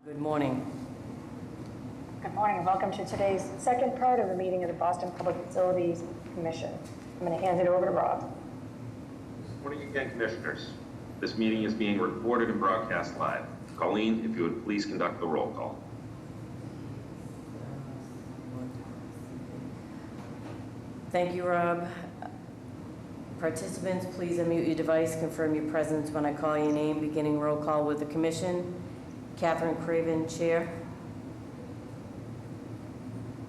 Good morning. Good morning and welcome to today's second part of the meeting of the Boston Public Facilities Commission. I'm going to hand it over to Rob. Good morning again, Commissioners. This meeting is being recorded and broadcast live. Colleen, if you would please conduct the roll call. Thank you, Rob. Participants, please unmute your device, confirm your presence when I call your name, beginning roll call with the Commission. Catherine Craven, Chair.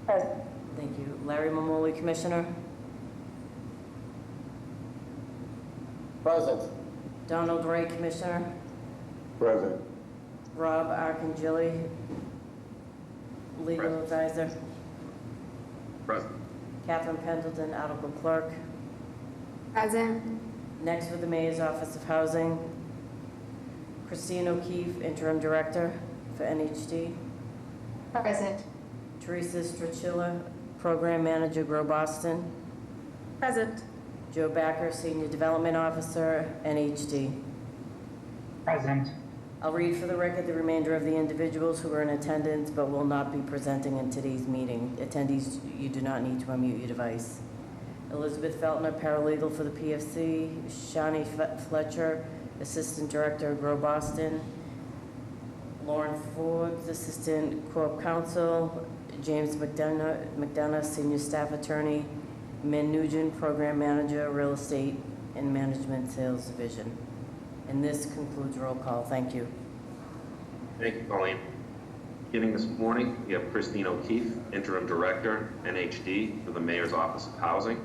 Present. Thank you. Larry Mamoli, Commissioner. Present. Donald Wright, Commissioner. Present. Rob Arcangeli, Legal Present. Advisor. Present. Catherine Pendleton, Article Clerk. Present. Next with the Mayor's Office of Housing, Christine O'Keefe, Interim Director for NHD. Present. Teresa Strachilla, Program Manager, Grow Boston. Present. Joe Backer, Senior Development Officer, NHD. Present. I'll read for the record the remainder of the individuals who are in attendance but will not be presenting in today's meeting. Attendees, you do not need to unmute your device. Elizabeth Feltner, Paralegal for the PFC. Shani Fletcher, Assistant Director, Grow Boston. Lauren Forbes, Assistant Corp Counsel. James McDonough, Senior Staff Attorney. Min Nugent, Program Manager, Real Estate and Management Sales Division. And this concludes roll call. Thank you. Thank you, Colleen. Beginning this morning, we have Christine O'Keefe, Interim Director, NHD, for the Mayor's Office of Housing.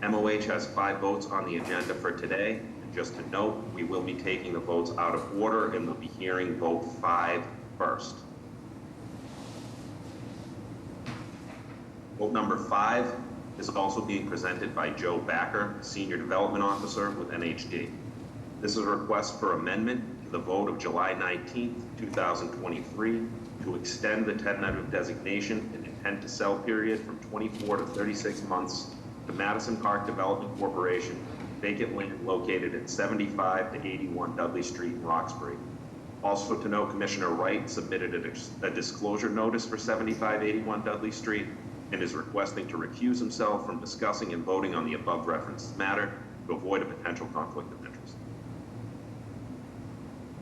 MOH has 5 votes on the agenda for today. And just to note, we will be taking the votes out of order and we'll be hearing vote 5 first. Vote number 5 is also being presented by Joe Backer, Senior Development Officer with NHD. This is a request for amendment to the vote of July 19th, 2023 to extend the tentative designation and intent to sell period from 24 to 36 months to Madison Park Development Corporation, vacant land located at 75 to 81 Dudley Street in Roxbury. Also to note, Commissioner Wright submitted a disclosure notice for 7581 Dudley Street and is requesting to recuse himself from discussing and voting on the above referenced matter to avoid a potential conflict of interest.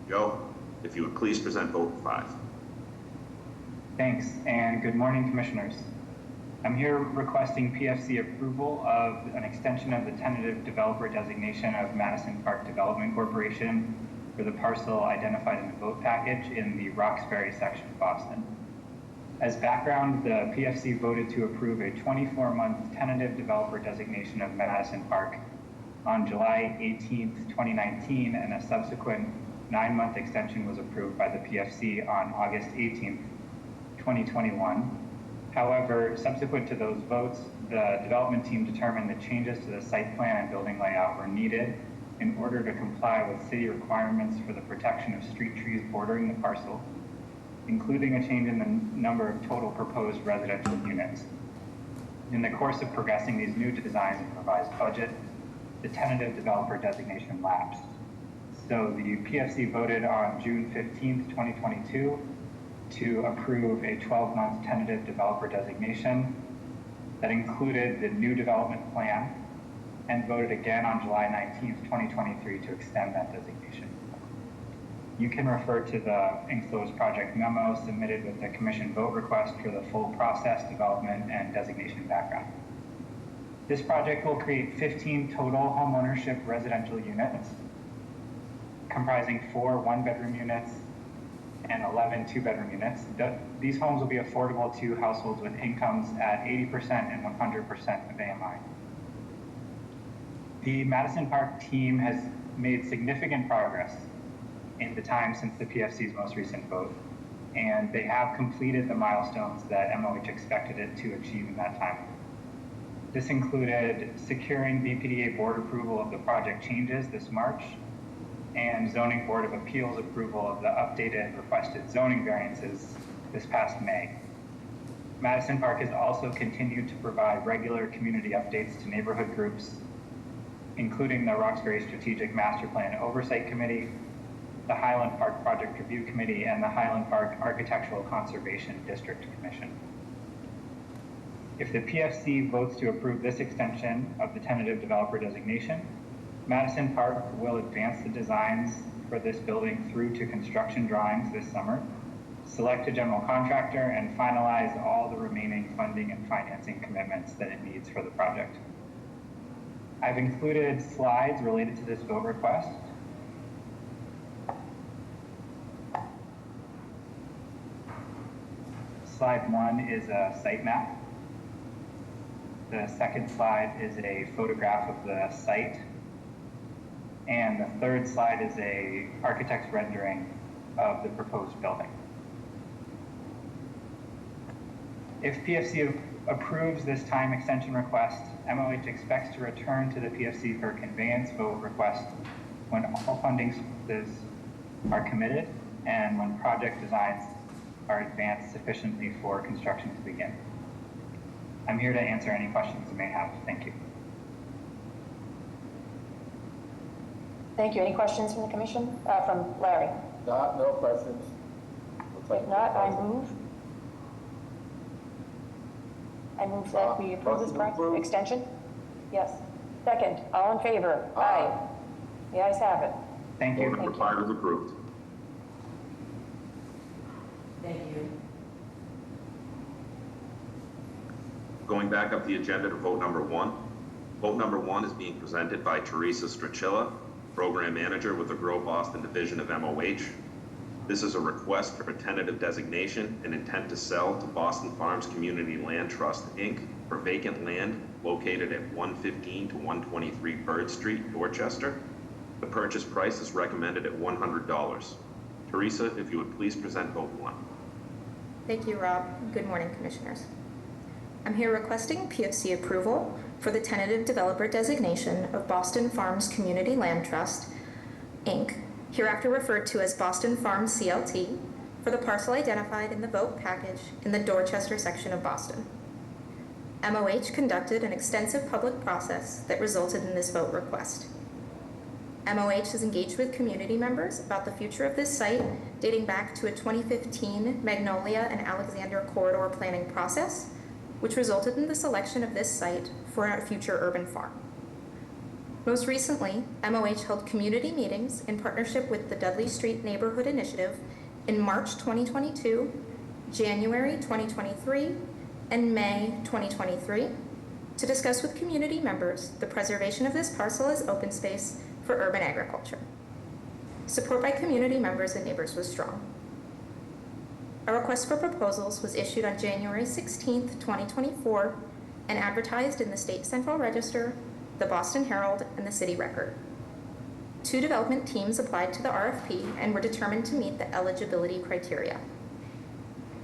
Joe, if you would please present vote 5. Thanks, and good morning, Commissioners. I'm here requesting PFC approval of an extension of the tentative developer designation of Madison Park Development Corporation for the parcel identified in the vote package in the Roxbury section of Boston. As background, the PFC voted to approve a 24-month tentative developer designation of Madison Park on July 18th, 2019, and a subsequent 9-month extension was approved by the PFC on August 18th, 2021. However, subsequent to those votes, the development team determined that changes to the site plan and building layout were needed in order to comply with city requirements for the protection of street trees bordering the parcel, including a change in the number of total proposed residential units. In the course of progressing these new designs and revised budget, the tentative developer designation lapsed. So the PFC voted on June 15th, 2022 to approve a 12-month tentative developer designation that included the new development plan and voted again on July 19th, 2023 to extend that designation. You can refer to the enclosed project memo submitted with the commission vote request for the full process, development, and designation background. This project will create 15 total homeownership residential units, comprising 4 one-bedroom units and 11 two-bedroom units. These homes will be affordable to households with incomes at 80% and 100% of AMI. The Madison Park team has made significant progress in the time since the PFC's most recent vote, and they have completed the milestones that MOH expected it to achieve in that time. This included securing BPDA board approval of the project changes this March, and Zoning Board of Appeals approval of the updated requested zoning variances this past May. Madison Park has also continued to provide regular community updates to neighborhood groups, including the Roxbury Strategic Master Plan Oversight Committee, the Highland Park Project Review Committee, and the Highland Park Architectural Conservation District Commission. If the PFC votes to approve this extension of the tentative developer designation, Madison Park will advance the designs for this building through to construction drawings this summer, select a general contractor, and finalize all the remaining funding and financing commitments that it needs for the project. I've included slides related to this vote request. Slide 1 is a site map. The second slide is a photograph of the site. And the third slide is a architect's rendering of the proposed building. If PFC approves this time extension request, MOH expects to return to the PFC for a conveyance vote request when all funding sources are committed and when project designs are advanced sufficiently for construction to begin. I'm here to answer any questions you may have. Thank you. Thank you. Any questions from the commission? From Larry? No questions. If not, I move that we approve this Motion to approve. extension. Yes. Second, all in favor? Aye. The ayes have it. Thank Vote you. number 5 is approved. Thank you. Going back up the agenda to vote number 1. Vote number 1 is being presented by Teresa Strachilla, Program Manager with the Grow Boston Division of MOH. This is a request for a tentative designation and intent to sell to Boston Farms Community Land Trust, Inc. for vacant land located at 115 to 123 Bird Street, Dorchester. The purchase price is recommended at $100. Teresa, if you would please present vote 1. Thank you, Rob. Good morning, Commissioners. I'm here requesting PFC approval for the tentative developer designation of Boston Farms Community Land Trust, Inc., hereafter referred to as Boston Farms CLT, for the parcel identified in the vote package in the Dorchester section of Boston. MOH conducted an extensive public process that resulted in this vote request. MOH has engaged with community members about the future of this site dating back to a 2015 Magnolia and Alexander corridor planning process, which resulted in the selection of this site for a future urban farm. Most recently, MOH held community meetings in partnership with the Dudley Street Neighborhood Initiative in March 2022, January 2023, and May 2023 to discuss with community members the preservation of this parcel as open space for urban agriculture. Support by community members and neighbors was strong. A request for proposals was issued on January 16, 2024, and advertised in the State Central Register, the Boston Herald, and the City Record. 2 development teams applied to the RFP and were determined to meet the eligibility criteria.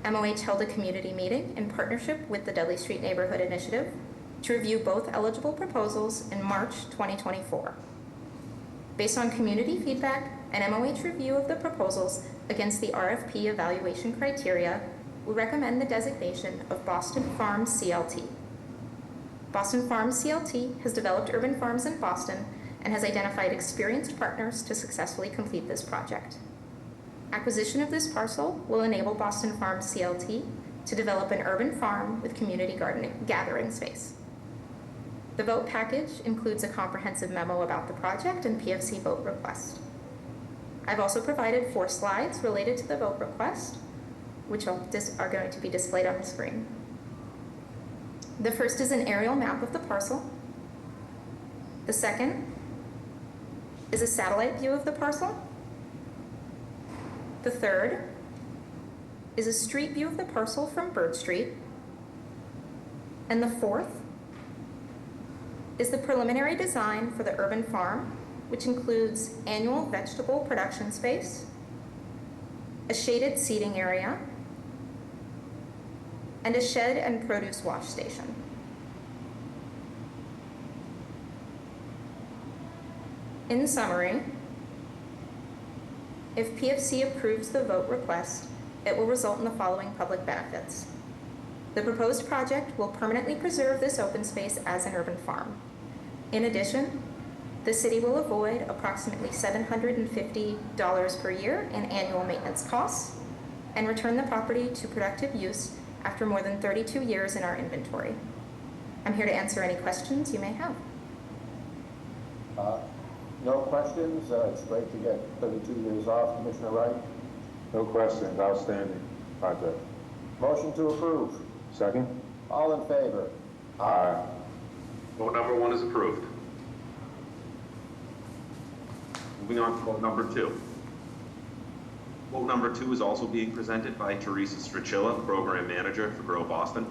MOH held a community meeting in partnership with the Dudley Street Neighborhood Initiative to review both eligible proposals in March 2024. Based on community feedback and MOH review of the proposals against the RFP evaluation criteria, we recommend the designation of Boston Farms CLT. Boston Farms CLT has developed urban farms in Boston and has identified experienced partners to successfully complete this project. Acquisition of this parcel will enable Boston Farms CLT to develop an urban farm with community gathering space. The vote package includes a comprehensive memo about the project and PFC vote request. I've also provided 4 slides related to the vote request, which are going to be displayed on the screen. The first is an aerial map of the parcel. The second is a satellite view of the parcel. The third is a street view of the parcel from Bird Street. And the fourth is the preliminary design for the urban farm, which includes annual vegetable production space, a shaded seating area, and a shed and produce wash station. In summary, if PFC approves the vote request, it will result in the following public benefits. The proposed project will permanently preserve this open space as an urban farm. In addition, the city will avoid approximately $750 per year in annual maintenance costs and return the property to productive use after more than 32 years in our inventory. I'm here to answer any questions you may have. No questions. It's great to get 32 years off. Commissioner Wright? No questions. Outstanding project. Motion to approve. Second? All in favor? Aye. Vote number 1 is approved. Moving on to vote number 2. Vote number 2 is also being presented by Teresa Strachilla, Program Manager for Grow Boston.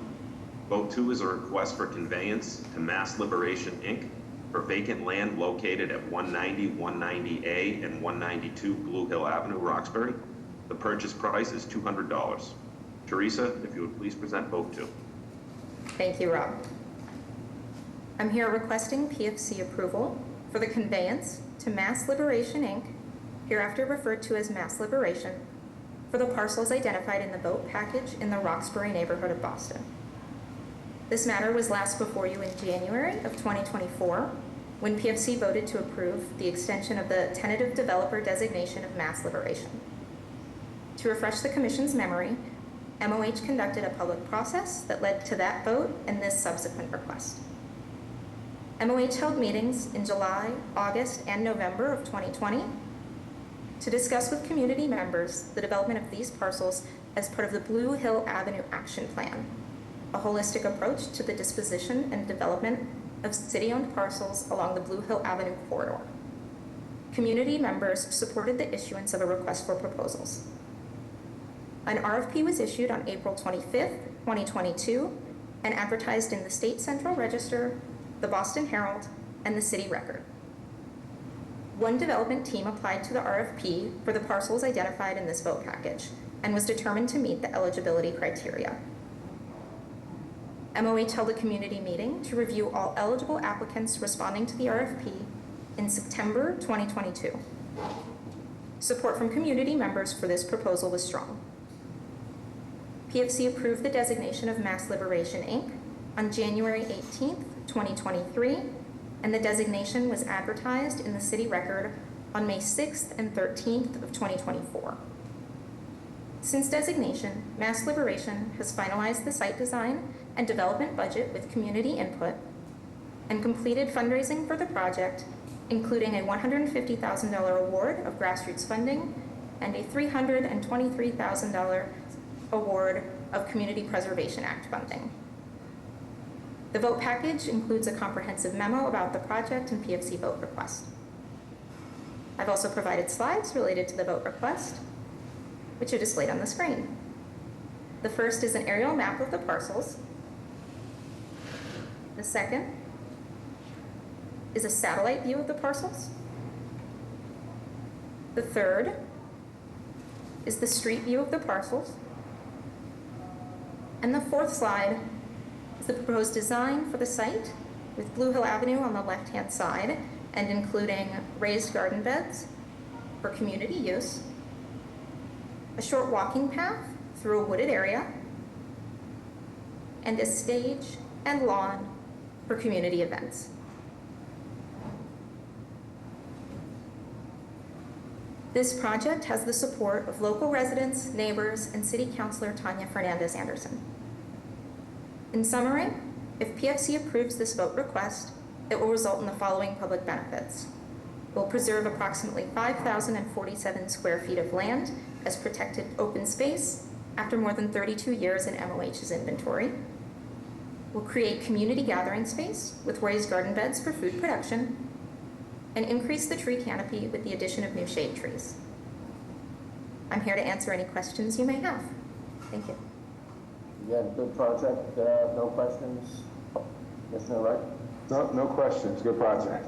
Vote 2 is a request for conveyance to Mass Liberation, Inc. for vacant land located at 190, 190A, and 192 Blue Hill Avenue, Roxbury. The purchase price is $200. Teresa, if you would please present vote 2. Thank you, Rob. I'm here requesting PFC approval for the conveyance to Mass Liberation, Inc., hereafter referred to as Mass Liberation, for the parcels identified in the vote package in the Roxbury neighborhood of Boston. This matter was last before you in January of 2024, when PFC voted to approve the extension of the tentative developer designation of Mass Liberation. To refresh the Commission's memory, MOH conducted a public process that led to that vote and this subsequent request. MOH held meetings in July, August, and November of 2020 to discuss with community members the development of these parcels as part of the Blue Hill Avenue Action Plan, a holistic approach to the disposition and development of city-owned parcels along the Blue Hill Avenue corridor. Community members supported the issuance of a request for proposals. An RFP was issued on April 25th, 2022, and advertised in the State Central Register, the Boston Herald, and the City Record. One development team applied to the RFP for the parcels identified in this vote package and was determined to meet the eligibility criteria. MOH held a community meeting to review all eligible applicants responding to the RFP in September 2022. Support from community members for this proposal was strong. PFC approved the designation of Mass Liberation, Inc. on January 18th, 2023, and the designation was advertised in the City Record on May 6th and 13th of 2024. Since designation, Mass Liberation has finalized the site design and development budget with community input and completed fundraising for the project, including a $150,000 award of grassroots funding and a $323,000 award of Community Preservation Act funding. The vote package includes a comprehensive memo about the project and PFC vote request. I've also provided slides related to the vote request, which are displayed on the screen. The first is an aerial map of the parcels. The second is a satellite view of the parcels. The third is the street view of the parcels. And the fourth slide is the proposed design for the site, with Blue Hill Avenue on the left-hand side and including raised garden beds for community use, a short walking path through a wooded area, and a stage and lawn for community events. This project has the support of local residents, neighbors, and City Councilor Tanya Fernandez Anderson. In summary, if PFC approves this vote request, it will result in the following public benefits. It will preserve approximately 5,047 square feet of land as protected open space after more than 32 years in MOH's inventory. Will create community gathering space with raised garden beds for food production, and increase the tree canopy with the addition of new shade trees. I'm here to answer any questions you may have. Thank you. Again, good project. No questions. Commissioner Wright? No questions. Good project.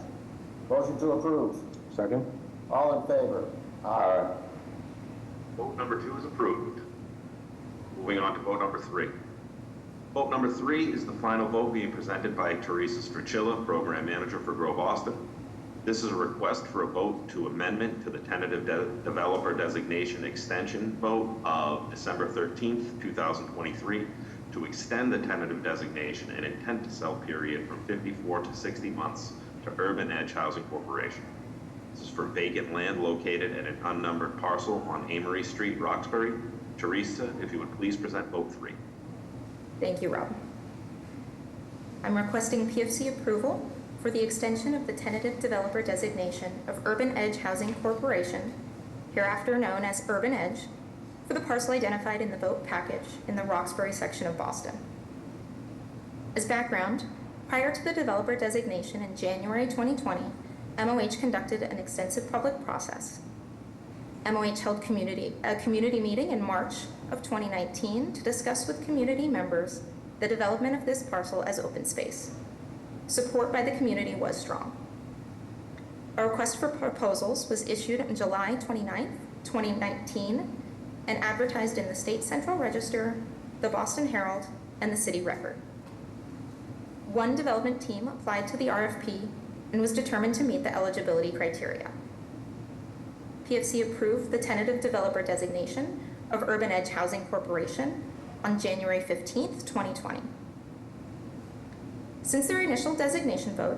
Motion to approve. Second? All in favor? Aye. Vote number 2 is approved. Moving on to vote number 3. Vote number 3 is the final vote being presented by Teresa Strachilla, Program Manager for Grow Boston. This is a request for a vote to amendment to the tentative developer designation extension vote of December 13th, 2023 to extend the tentative designation and intent to sell period from 54 to 60 months to Urban Edge Housing Corporation. This is for vacant land located at an unnumbered parcel on Amory Street, Roxbury. Teresa, if you would please present vote 3. Thank you, Rob. I'm requesting PFC approval for the extension of the tentative developer designation of Urban Edge Housing Corporation, hereafter known as Urban Edge, for the parcel identified in the vote package in the Roxbury section of Boston. As background, prior to the developer designation in January 2020, MOH conducted an extensive public process. MOH held a community meeting in March of 2019 to discuss with community members the development of this parcel as open space. Support by the community was strong. A request for proposals was issued on July 29, 2019, and advertised in the State Central Register, the Boston Herald, and the City Record. One development team applied to the RFP and was determined to meet the eligibility criteria. PFC approved the tentative developer designation of Urban Edge Housing Corporation on January 15, 2020. Since their initial designation vote,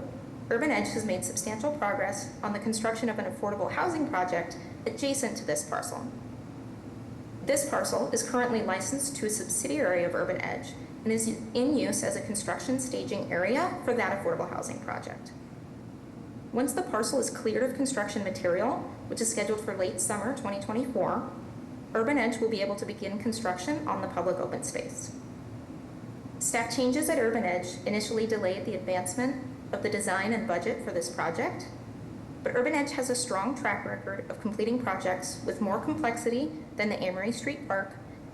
Urban Edge has made substantial progress on the construction of an affordable housing project adjacent to this parcel. This parcel is currently licensed to a subsidiary of Urban Edge and is in use as a construction staging area for that affordable housing project. Once the parcel is cleared of construction material, which is scheduled for late summer 2024, Urban Edge will be able to begin construction on the public open space. Staff changes at Urban Edge initially delayed the advancement of the design and budget for this project, but Urban Edge has a strong track record of completing projects with more complexity than the Amory Street Park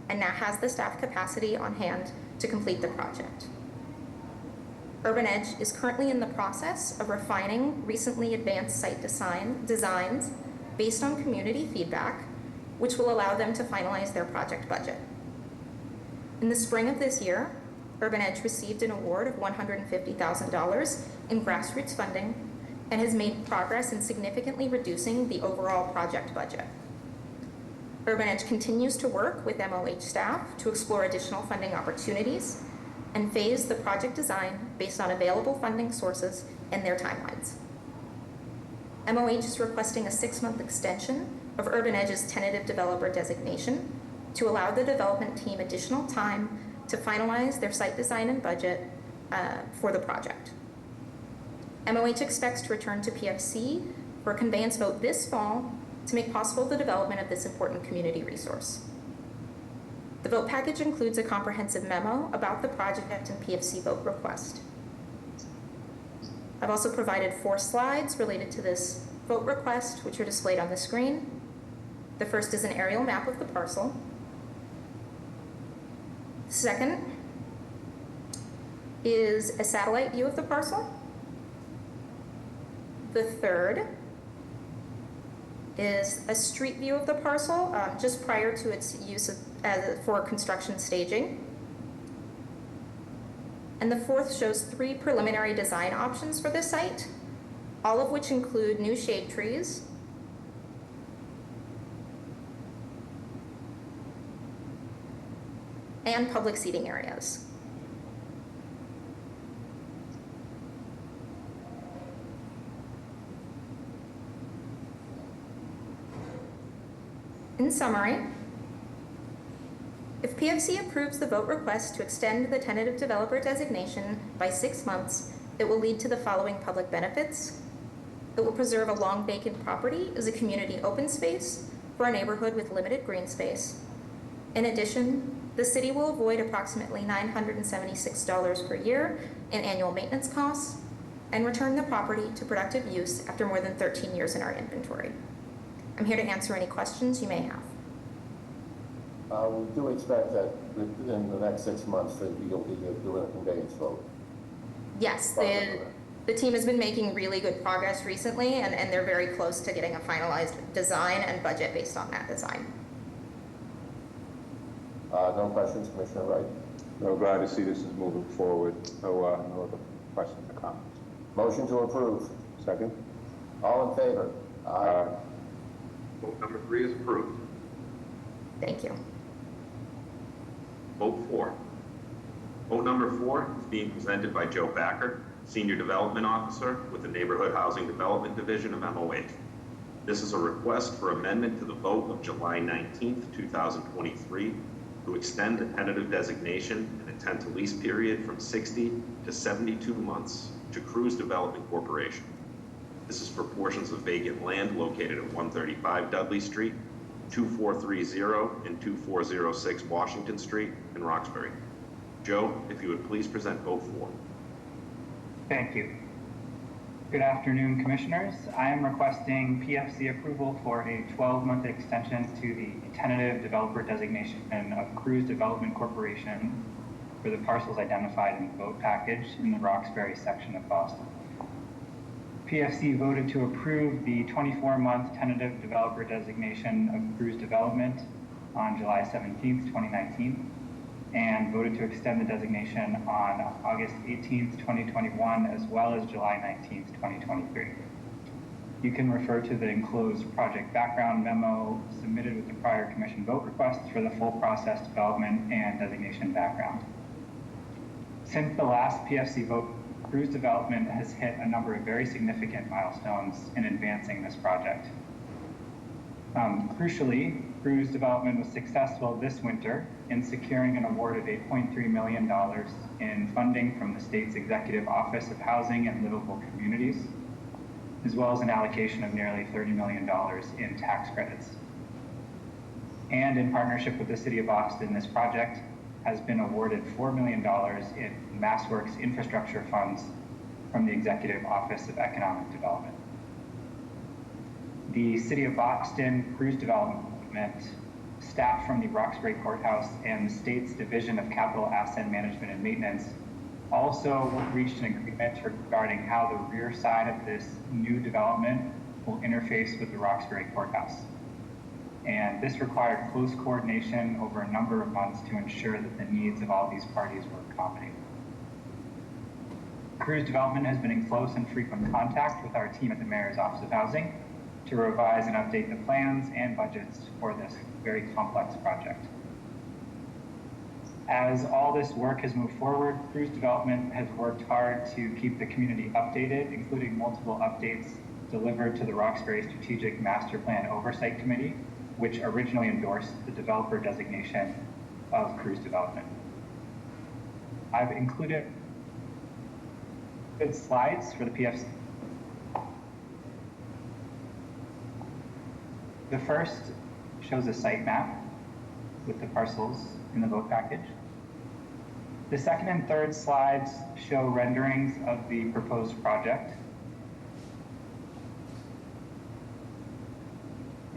and now has the staff capacity on hand to complete the project. Urban Edge is currently in the process of refining recently advanced site designs based on community feedback, which will allow them to finalize their project budget. In the spring of this year, Urban Edge received an award of $150,000 in grassroots funding and has made progress in significantly reducing the overall project budget. Urban Edge continues to work with MOH staff to explore additional funding opportunities and phase the project design based on available funding sources and their timelines. MOH is requesting a 6-month extension of Urban Edge's tentative developer designation to allow the development team additional time to finalize their site design and budget for the project. MOH expects to return to PFC for a conveyance vote this fall to make possible the development of this important community resource. The vote package includes a comprehensive memo about the project and PFC vote request. I've also provided 4 slides related to this vote request, which are displayed on the screen. The first is an aerial map of the parcel. Second is a satellite view of the parcel. The third is a street view of the parcel just prior to its use for construction staging. And the fourth shows 3 preliminary design options for this site, all of which include new shade trees, and public seating areas. In summary, if PFC approves the vote request to extend the tentative developer designation by 6 months, it will lead to the following public benefits. It will preserve a long vacant property as a community open space for a neighborhood with limited green space. In addition, the city will avoid approximately $976 per year in annual maintenance costs and return the property to productive use after more than 13 years in our inventory. I'm here to answer any questions you may have. We do expect that within the next 6 months that you'll be doing a conveyance vote. Yes, the team has been making really good progress recently, and they're very close to getting a finalized design and budget based on that design. No questions, Commissioner Wright? No, glad to see this is moving forward. No other questions or comments. Motion to approve. Second? All in favor? Aye. Vote number 3 is approved. Thank you. Vote 4. Vote number 4 is being presented by Joe Backer, Senior Development Officer with the Neighborhood Housing Development Division of MOH. This is a request for amendment to the vote of July 19th, 2023 to extend the tentative designation and intent to lease period from 60 to 72 months to Cruz Development Corporation. This is for portions of vacant land located at 135 Dudley Street, 2430 and 2406 Washington Street in Roxbury. Joe, if you would please present vote 4. Thank you. Good afternoon, Commissioners. I am requesting PFC approval for a 12-month extension to the tentative developer designation of Cruz Development Corporation for the parcels identified in the vote package in the Roxbury section of Boston. PFC voted to approve the 24-month tentative developer designation of Cruz Development on July 17th, 2019, and voted to extend the designation on August 18th, 2021, as well as July 19th, 2023. You can refer to the enclosed project background memo submitted with the prior commission vote requests for the full process development and designation background. Since the last PFC vote, Cruz Development has hit a number of very significant milestones in advancing this project. Crucially, Cruz Development was successful this winter in securing an award of $8.3 million in funding from the state's Executive Office of Housing and Livable Communities, as well as an allocation of nearly $30 million in tax credits. And in partnership with the City of Boston, this project has been awarded $4 million in MassWorks infrastructure funds from the Executive Office of Economic Development. The City of Boston, Cruz Development, staff from the Roxbury Courthouse, and the state's Division of Capital Asset Management and Maintenance also reached an agreement regarding how the rear side of this new development will interface with the Roxbury Courthouse. And this required close coordination over a number of months to ensure that the needs of all these parties were accommodated. Cruz Development has been in close and frequent contact with our team at the Mayor's Office of Housing to revise and update the plans and budgets for this very complex project. As all this work has moved forward, Cruz Development has worked hard to keep the community updated, including multiple updates delivered to the Roxbury Strategic Master Plan Oversight Committee, which originally endorsed the developer designation of Cruz Development. I've included good slides for the PFC. The first shows a site map with the parcels in the vote package. The second and third slides show renderings of the proposed project.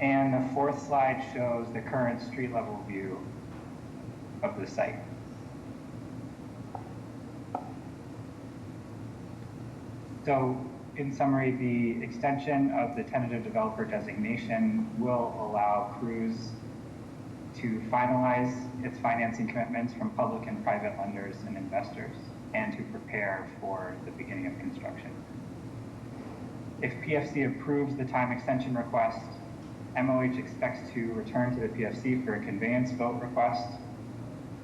And the fourth slide shows the current street level view of the site. So, in summary, the extension of the tentative developer designation will allow Cruz to finalize its financing commitments from public and private lenders and investors, and to prepare for the beginning of construction. If PFC approves the time extension request, MOH expects to return to the PFC for a conveyance vote request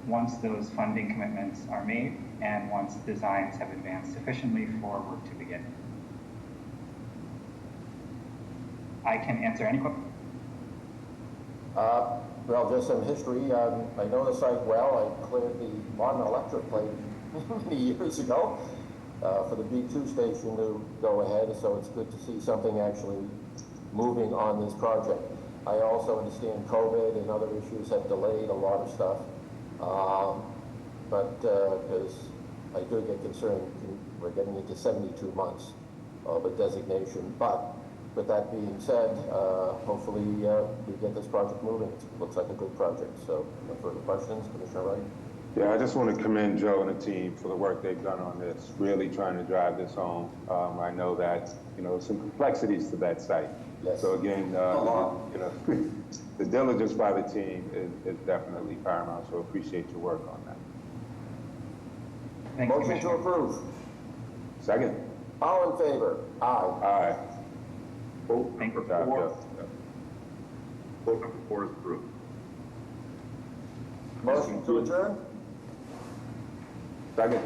once those funding commitments are made and once designs have advanced sufficiently for work to begin. I can answer any questions. Well, there's some history. I know the site well. I cleared the Modern Electric plant many years ago for the B2 station to go ahead, so it's good to see something actually moving on this project. I also understand COVID and other issues have delayed a lot of stuff, but because I do get concerned, we're getting into 72 months of a designation. But with that being said, hopefully we get this project moving. It looks like a good project. So no further questions, Commissioner Wright? Yeah, I just want to commend Joe and the team for the work they've done on this, really trying to drive this home. I know that, some complexities to that site. Yes. So again, the diligence by the team is definitely paramount, so appreciate your work on that. Thank you, Motion to Commissioner. approve. Second? All in favor? Aye. Aye. Vote Thank number you. Good job, 4. Joe. Vote number 4 is approved. Motion to adjourn? Second?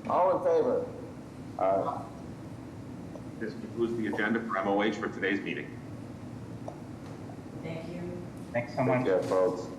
All in favor? Aye. This concludes the agenda for MOH for today's meeting. Thank you. Thanks so Take much. care, folks.